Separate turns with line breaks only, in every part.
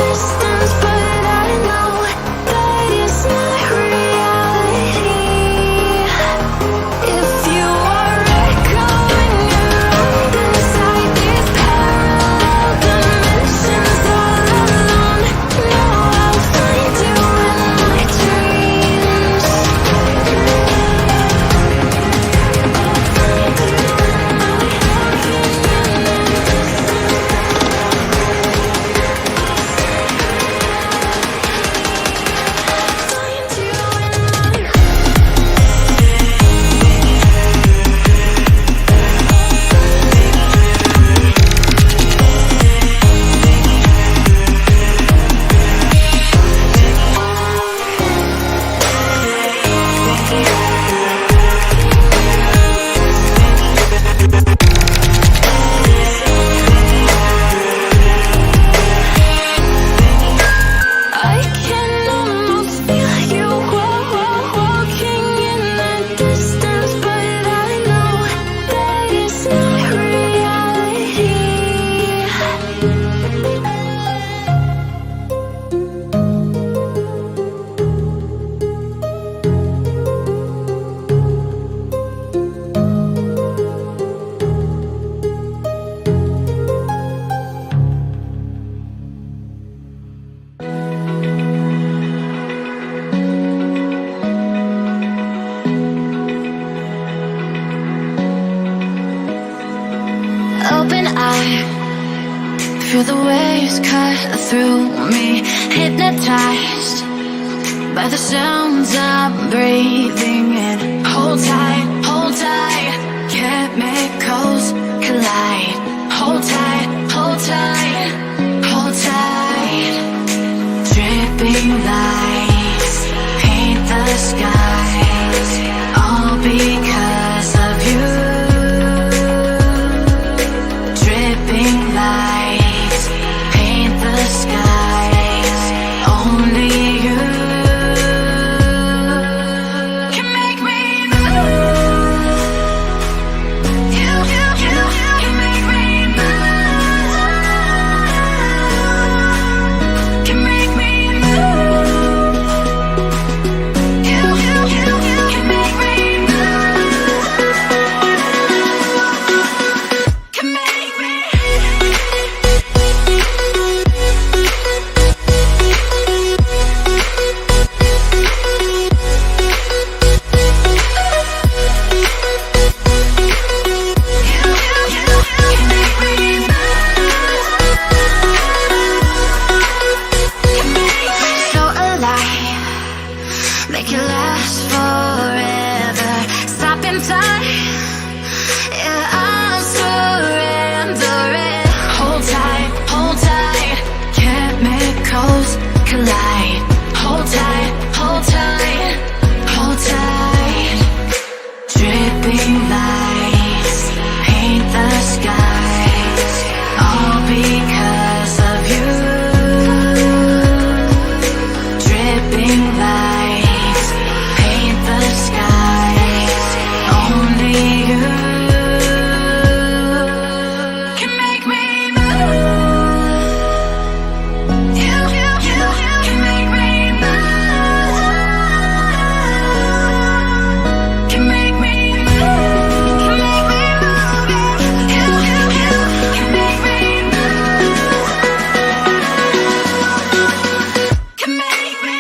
distance, but I know that it's not reality. If you are echoing around inside these parallel dimensions all alone, know I'll find you in my dreams. I can almost feel you walking in the distance, but I know that it's not reality. Open eye, feel the waves cut through me, hypnotized by the sounds I'm breathing in. Hold tight, chemicals collide. Hold tight, hold tight, hold tight. Dripping lights paint the skies, all because of you. Dripping lights paint the skies, only you can make me move. You can make me move. Can make me move. You can make me move. Can make me. So alive, make it last forever. Stop in time, yeah, I'll surrender it. Hold tight, chemicals collide. Hold tight, hold tight, hold tight. Dripping lights paint the skies, all because of you. Dripping lights paint the skies, only you can make me move. You can make me move. Can make me move. Can make me move. You can make me move. Can make me.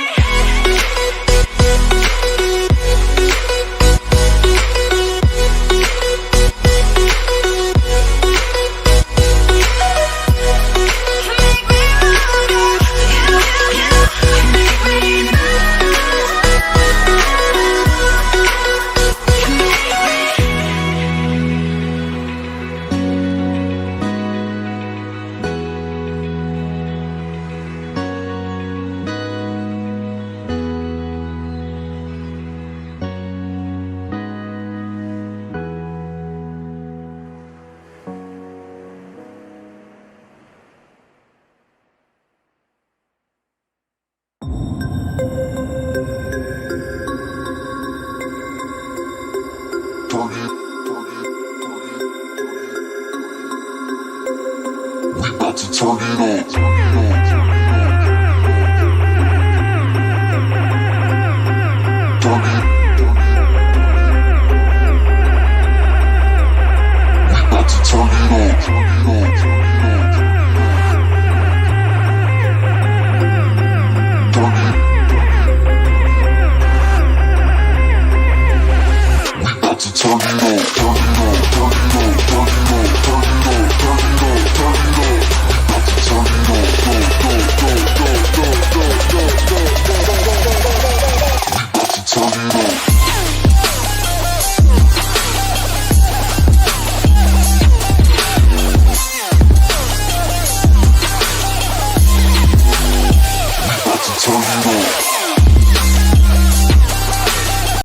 We about to turn it up. saíram.